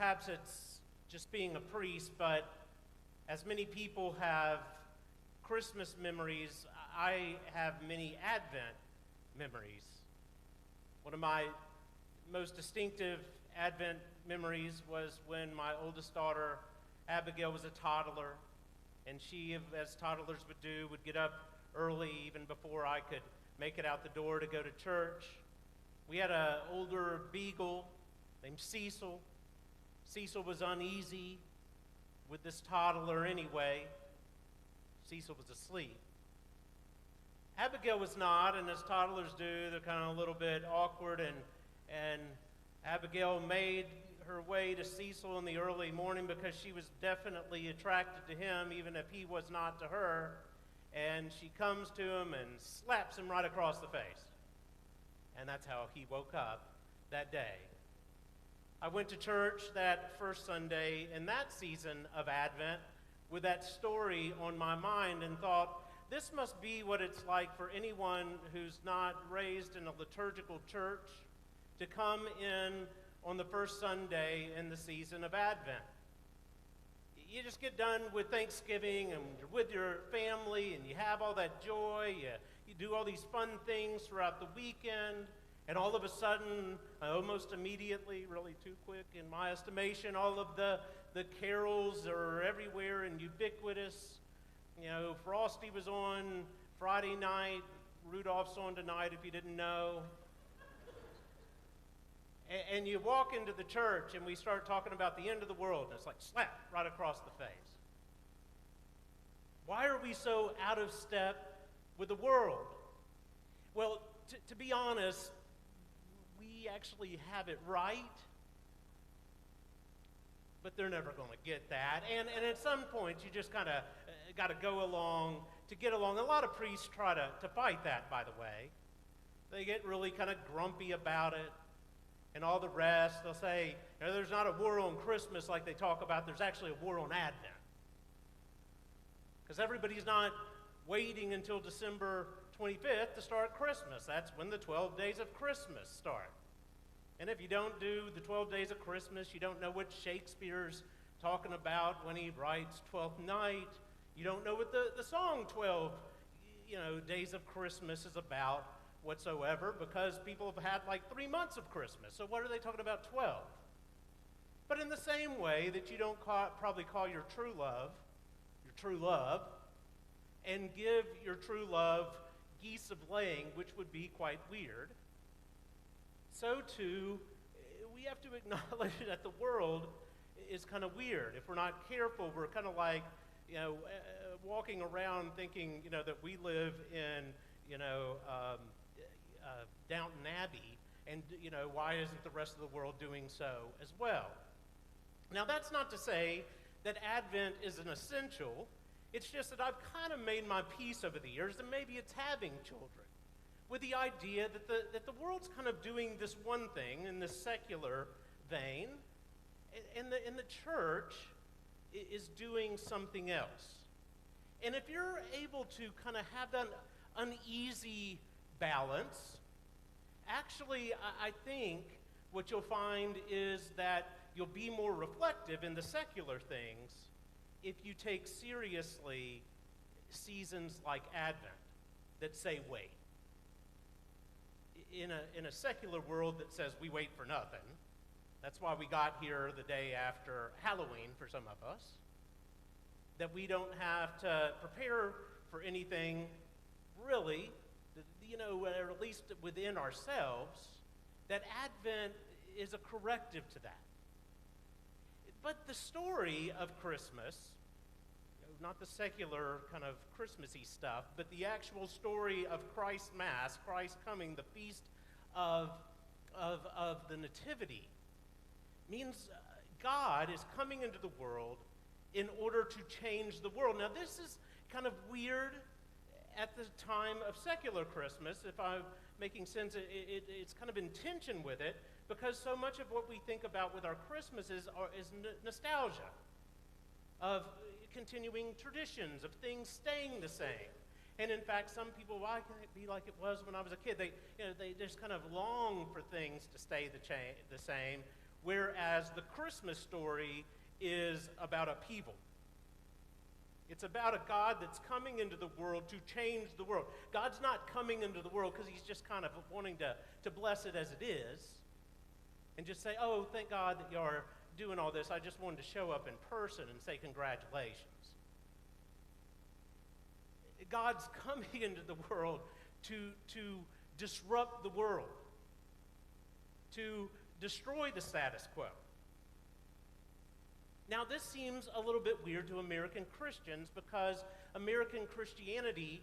perhaps it's just being a priest, but as many people have Christmas memories, I have many Advent memories. One of my most distinctive Advent memories was when my oldest daughter, Abigail, was a toddler, and she, as toddlers would do, would get up early even before I could make it out the door to go to church. We had an older beagle named Cecil. Cecil was uneasy with this toddler anyway. Cecil was asleep. Abigail was not, and as toddlers do, they're kind of a little bit awkward, and Abigail made her way to Cecil in the early morning because she was definitely attracted to him, even if he was not to her, and she comes to him and slaps him right across the face. And that's how he woke up that day. I went to church that first Sunday in that season of Advent with that story on my mind and thought, this must be what it's like for anyone who's not raised in a liturgical church to come in on the first Sunday in the season of Advent. You just get done with Thanksgiving and you're with your family and you have all that joy, you do all these fun things throughout the weekend, and all of a sudden, almost immediately, really too quick in my estimation, all of the carols are everywhere and ubiquitous. You know, Frosty was on Friday night, Rudolph's on tonight if you didn't know. And you walk into the church and we start talking about the end of the world, and it's like slap right across the face. Why are we so out of step with the world? Well, to be honest, we actually have it right, but they're never going to get that. And at some point, you just kind of got to go along to get along. A lot of priests try to fight that, by the way. They get really kind of grumpy about it and all the rest. They'll say, you know, there's not a war on Christmas like they talk about. There's actually a war on Advent. Because everybody's not waiting until December 25th to start Christmas. That's when the 12 days of Christmas start. And if you don't do the 12 days of Christmas, you don't know what Shakespeare's talking about when he writes Twelfth Night. You don't know what the song 12, Days of Christmas is about whatsoever, because people have had like 3 months of Christmas. So what are they talking about 12? But in the same way that you don't probably call your true love, and give your true love geese of laying, which would be quite weird, so too, we have to acknowledge that the world is kind of weird. If we're not careful, we're kind of like, walking around thinking, that we live in, Downton Abbey, and, why isn't the rest of the world doing so as well? Now, that's not to say that Advent is an essential. It's just that I've kind of made my peace over the years, and maybe it's having children, with the idea that the world's kind of doing this one thing in this secular vein, and the church is doing something else. And if you're able to kind of have that uneasy balance, actually, I think what you'll find is that you'll be more reflective in the secular things if you take seriously seasons like Advent that say wait. In a secular world that says we wait for nothing, that's why we got here the day after Halloween for some of us, that we don't have to prepare for anything really, or at least within ourselves, that Advent is a corrective to that. But the story of Christmas, not the secular kind of Christmassy stuff, but the actual story of Christ's Mass, Christ coming, the feast of the Nativity, means God is coming into the world in order to change the world. Now, this is kind of weird at the time of secular Christmas, if I'm making sense. It's kind of in tension with it, because so much of what we think about with our Christmases is nostalgia of continuing traditions, of things staying the same. And in fact, some people, why can't it be like it was when I was a kid? They just kind of long for things to stay the same, whereas the Christmas story is about upheaval. It's about a God that's coming into the world to change the world. God's not coming into the world because he's just kind of wanting to bless it as it is and just say, oh, thank God that you're doing all this. I just wanted to show up in person and say congratulations. God's coming into the world to disrupt the world, to destroy the status quo. Now, this seems a little bit weird to American Christians because American Christianity,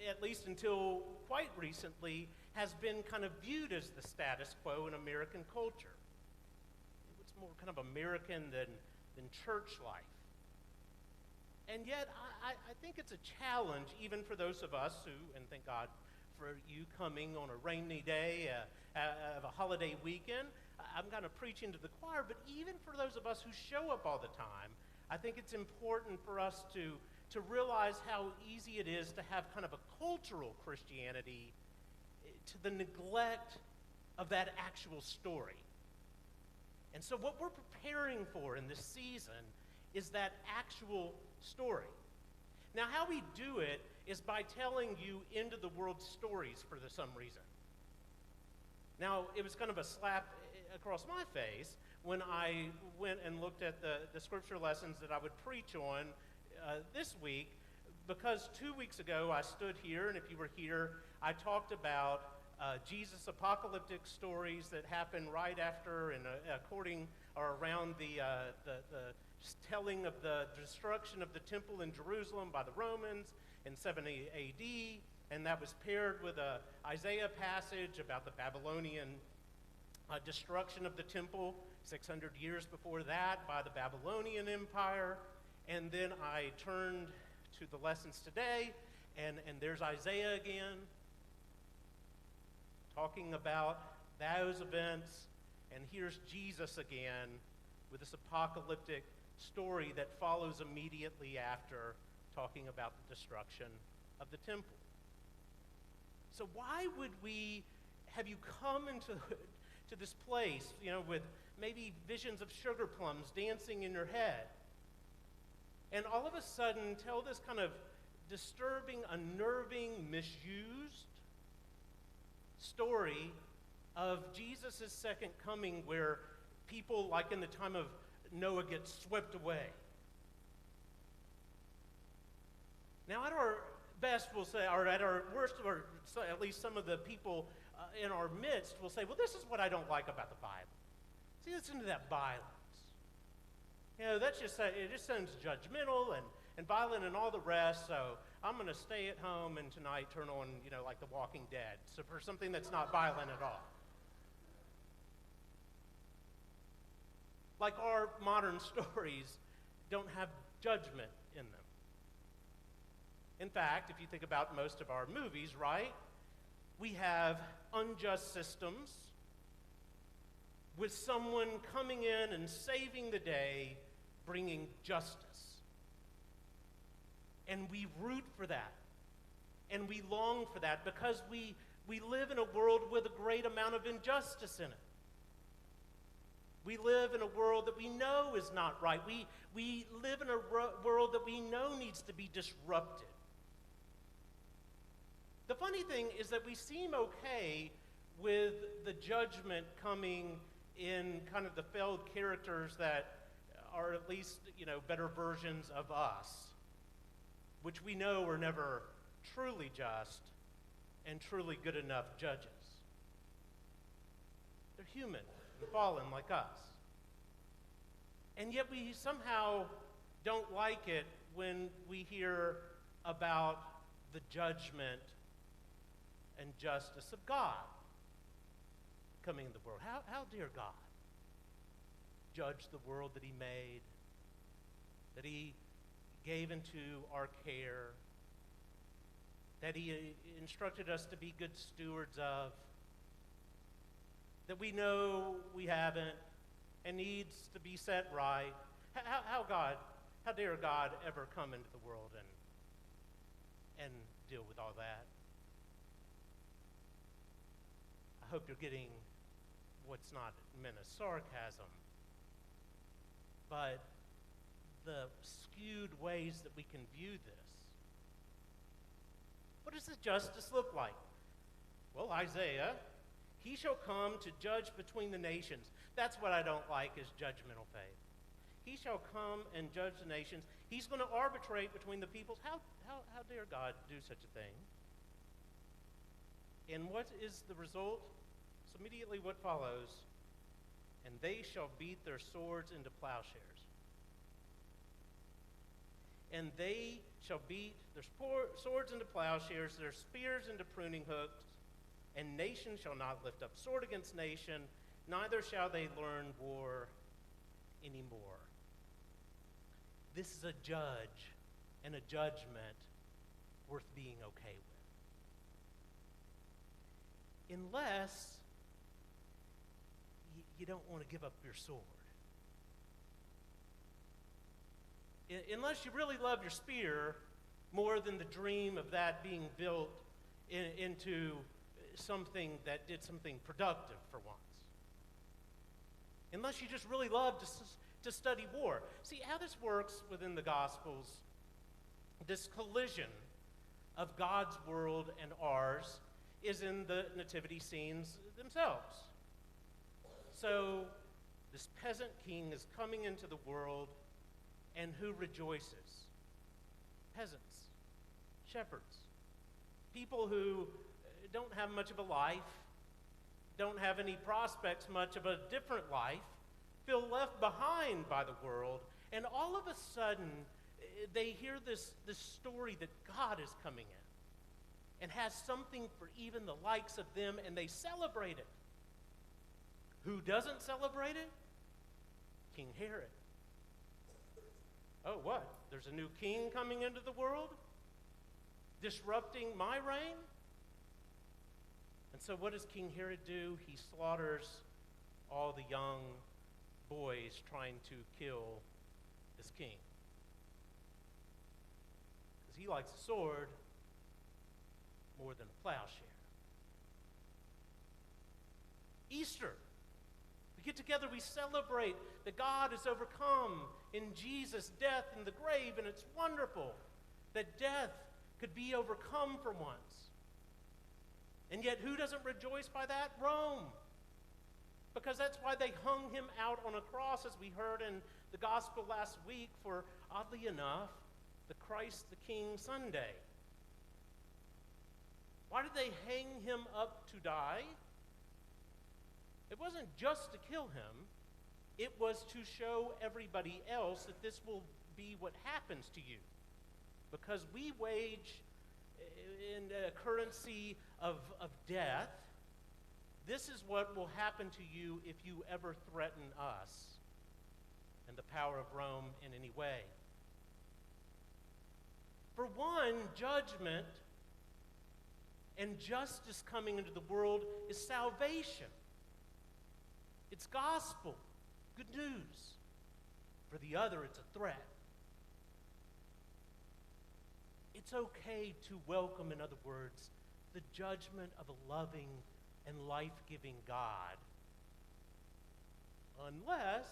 at least until quite recently, has been kind of viewed as the status quo in American culture. It's more kind of American than church life. And yet, I think it's a challenge even for those of us who, and thank God for you coming on a rainy day of a holiday weekend. I'm kind of preaching to the choir, but even for those of us who show up all the time, I think it's important for us to realize how easy it is to have kind of a cultural Christianity to the neglect of that actual story. And so what we're preparing for in this season is that actual story. Now, how we do it is by telling you end of the world stories for some reason. Now, it was kind of a slap across my face when I went and looked at the scripture lessons that I would preach on this week, because 2 weeks ago I stood here, and if you were here, I talked about Jesus' apocalyptic stories that happened right after and according or around the telling of the destruction of the temple in Jerusalem by the Romans in 70 A.D., and that was paired with an Isaiah passage about the Babylonian destruction of the temple 600 years before that by the Babylonian Empire. And then I turned to the lessons today, and there's Isaiah again, talking about those events, and here's Jesus again with this apocalyptic story that follows immediately after talking about the destruction of the temple. So why would we have you come into this place, with maybe visions of sugar plums dancing in your head, and all of a sudden tell this kind of disturbing, unnerving, misused story of Jesus' second coming, where people, like in the time of Noah, get swept away? Now, at our best, we'll say, or at our worst, or at least some of the people in our midst will say, well, this is what I don't like about the Bible. See, listen to that violence. That's just, it just sounds judgmental and violent and all the rest, so I'm going to stay at home and tonight turn on, like The Walking Dead, so for something that's not violent at all. Like our modern stories don't have judgment in them. In fact, if you think about most of our movies, right, we have unjust systems with someone coming in and saving the day, bringing justice. And we root for that. And we long for that because we live in a world with a great amount of injustice in it. We live in a world that we know is not right. We live in a world that we know needs to be disrupted. The funny thing is that we seem okay with the judgment coming in kind of the failed characters that are at least, better versions of us, which we know are never truly just and truly good enough judges. They're human and fallen like us. And yet we somehow don't like it when we hear about the judgment and justice of God coming in the world. How dare God judge the world that he made, that he gave into our care, that he instructed us to be good stewards of, that we know we haven't and needs to be set right. How dare God ever come into the world and deal with all that? I hope you're getting what's not meant as sarcasm, but the skewed ways that we can view this. What does the justice look like? Well, Isaiah, he shall come to judge between the nations. That's what I don't like, is judgmental faith. He shall come and judge the nations. He's going to arbitrate between the peoples. How dare God do such a thing? And what is the result? So immediately what follows? And they shall beat their swords into plowshares. And they shall beat their swords into plowshares, their spears into pruning hooks, and nation shall not lift up sword against nation, neither shall they learn war anymore. This is a judge and a judgment worth being okay with. Unless you don't want to give up your sword. Unless you really love your spear more than the dream of that being built into something that did something productive for once. Unless you just really love to study war. See how this works within the Gospels, this collision of God's world and ours is in the nativity scenes themselves. So this peasant king is coming into the world, and who rejoices? Peasants, shepherds, people who don't have much of a life, don't have any prospects much of a different life, feel left behind by the world, and all of a sudden they hear this story that God is coming in and has something for even the likes of them, and they celebrate it. Who doesn't celebrate it? King Herod. Oh, what? There's a new king coming into the world? Disrupting my reign? And so what does King Herod do? He slaughters all the young boys trying to kill this king. Because he likes a sword more than a plowshare. Easter. We get together, we celebrate that God has overcome in Jesus death in the grave, and it's wonderful that death could be overcome for once. And yet who doesn't rejoice by that? Rome. Because that's why they hung him out on a cross, as we heard in the gospel last week, for, oddly enough, the Christ the King Sunday. Why did they hang him up to die? It wasn't just to kill him. It was to show everybody else that this will be what happens to you. Because we wage in a currency of death. This is what will happen to you if you ever threaten us and the power of Rome in any way. For one, judgment and justice coming into the world is salvation. It's gospel, good news. For the other, it's a threat. It's okay to welcome, in other words, the judgment of a loving and life-giving God, unless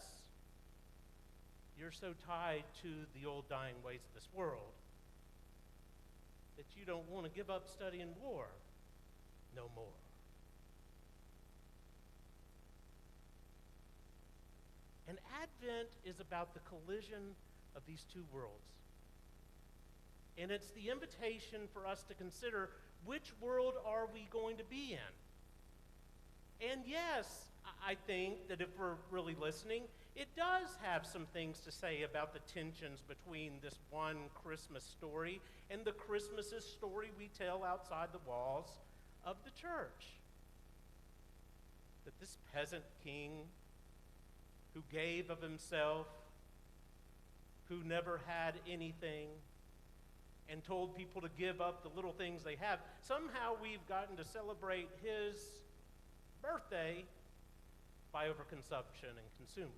you're so tied to the old dying ways of this world that you don't want to give up studying war no more. And Advent is about the collision of these two worlds. And it's the invitation for us to consider, which world are we going to be in? And yes, I think that if we're really listening, it does have some things to say about the tensions between this one Christmas story and the Christmases story we tell outside the walls of the church. That this peasant king who gave of himself, who never had anything, and told people to give up the little things they have, somehow we've gotten to celebrate his birthday by overconsumption and consumerism.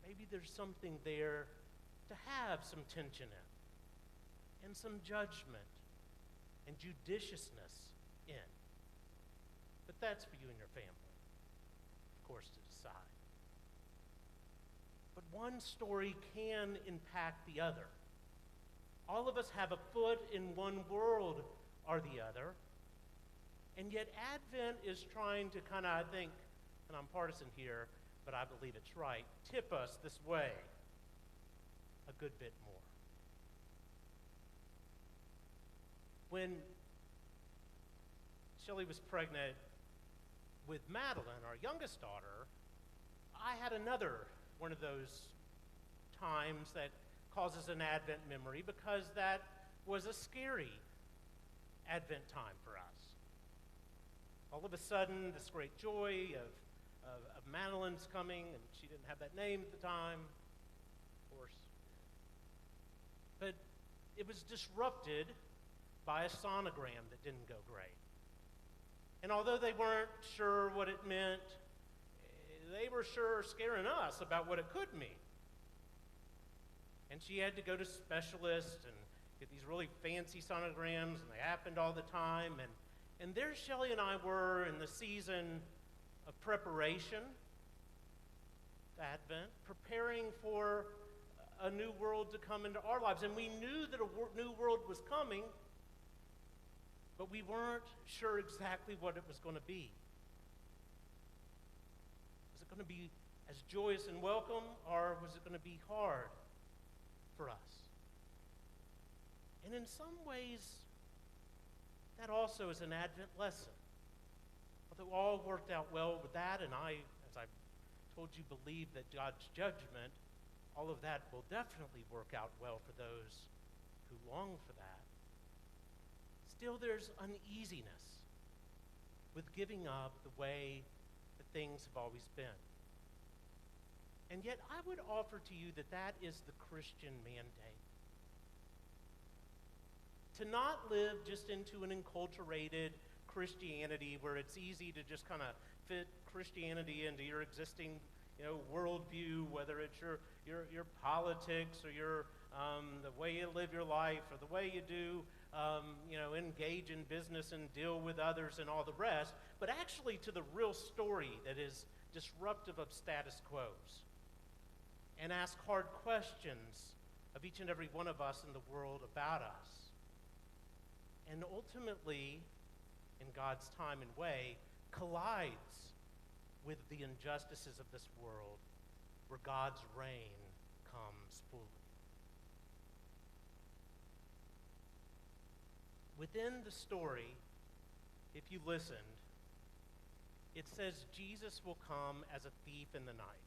Maybe there's something there to have some tension in, and some judgment and judiciousness in. But that's for you and your family, of course, to decide. But one story can impact the other. All of us have a foot in one world or the other. And yet Advent is trying to kind of, I think, and I'm partisan here, but I believe it's right, tip us this way a good bit more. When Shelley was pregnant with Madeline, our youngest daughter, I had another one of those times that causes an Advent memory, because that was a scary Advent time for us. All of a sudden, this great joy of Madeline's coming, and she didn't have that name at the time, of course. But it was disrupted by a sonogram that didn't go great. And although they weren't sure what it meant, they were sure scaring us about what it could mean. And she had to go to specialists and get these really fancy sonograms, and they happened all the time. And there Shelley and I were in the season of preparation, Advent, preparing for a new world to come into our lives. And we knew that a new world was coming, but we weren't sure exactly what it was going to be. Was it going to be as joyous and welcome, or was it going to be hard for us? And in some ways, that also is an Advent lesson. Although all worked out well with that, and I, as I told you, believe that God's judgment, all of that will definitely work out well for those who long for that. Still, there's uneasiness with giving up the way that things have always been. And yet, I would offer to you that that is the Christian mandate. To not live just into an enculturated Christianity where it's easy to just kind of fit Christianity into your existing, worldview, whether it's your politics or your the way you live your life or the way you do, engage in business and deal with others and all the rest, but actually to the real story that is disruptive of status quos, and ask hard questions of each and every one of us in the world about us. And ultimately, in God's time and way, collides with the injustices of this world, where God's reign comes fully. Within the story, if you listened, it says Jesus will come as a thief in the night.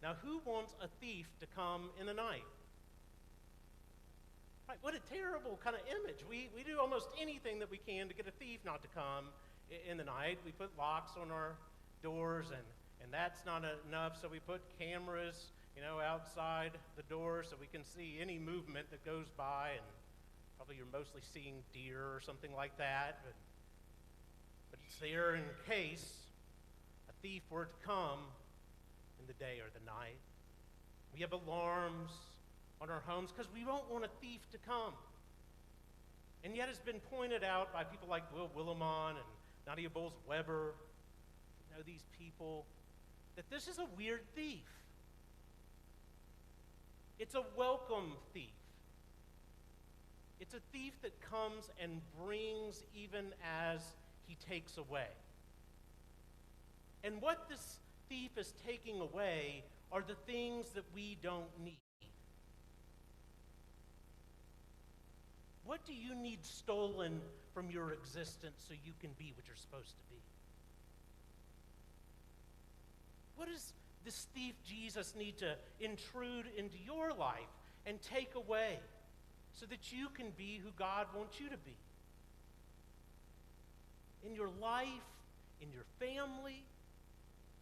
Now, who wants a thief to come in the night? Right, what a terrible kind of image. We do almost anything that we can to get a thief not to come in the night. We put locks on our doors, and that's not enough, so we put cameras, outside the door so we can see any movement that goes by, and probably you're mostly seeing deer or something like that, but it's there in case a thief were to come in the day or the night. We have alarms on our homes because we don't want a thief to come. And yet it's been pointed out by people like Will Willimon and Nadia Bowles-Weber, these people, that this is a weird thief. It's a welcome thief. It's a thief that comes and brings even as he takes away. And what this thief is taking away are the things that we don't need. What do you need stolen from your existence so you can be what you're supposed to be? What does this thief Jesus need to intrude into your life and take away so that you can be who God wants you to be? In your life, in your family,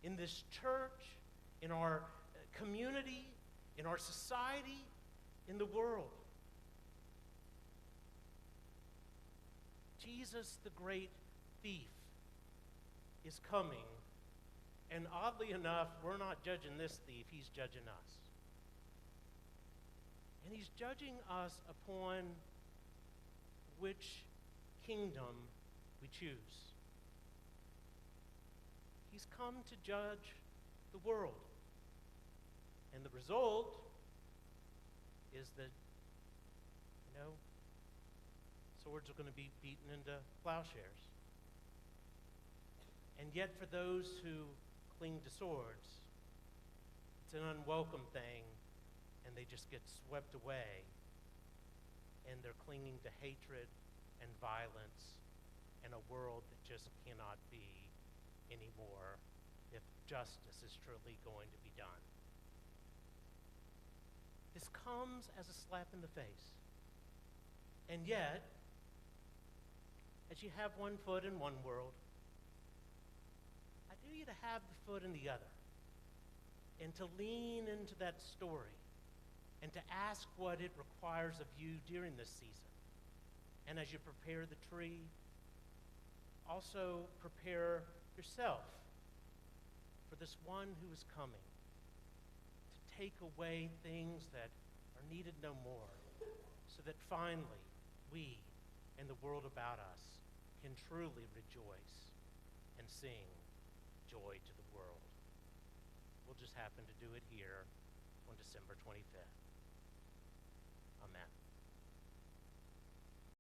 in this church, in our community, in our society, in the world. Jesus, the great thief, is coming. And oddly enough, we're not judging this thief, he's judging us. And he's judging us upon which kingdom we choose. He's come to judge the world. And the result is that, swords are going to be beaten into plowshares. And yet for those who cling to swords, it's an unwelcome thing, and they just get swept away, and they're clinging to hatred and violence in a world that just cannot be anymore if justice is truly going to be done. This comes as a slap in the face. And yet, as you have one foot in one world, I dare you to have the foot in the other, and to lean into that story, and to ask what it requires of you during this season. And as you prepare the tree, also prepare yourself for this one who is coming to take away things that are needed no more, so that finally we and the world about us can truly rejoice and sing joy to the world. We'll just happen to do it here on December 25th. Amen.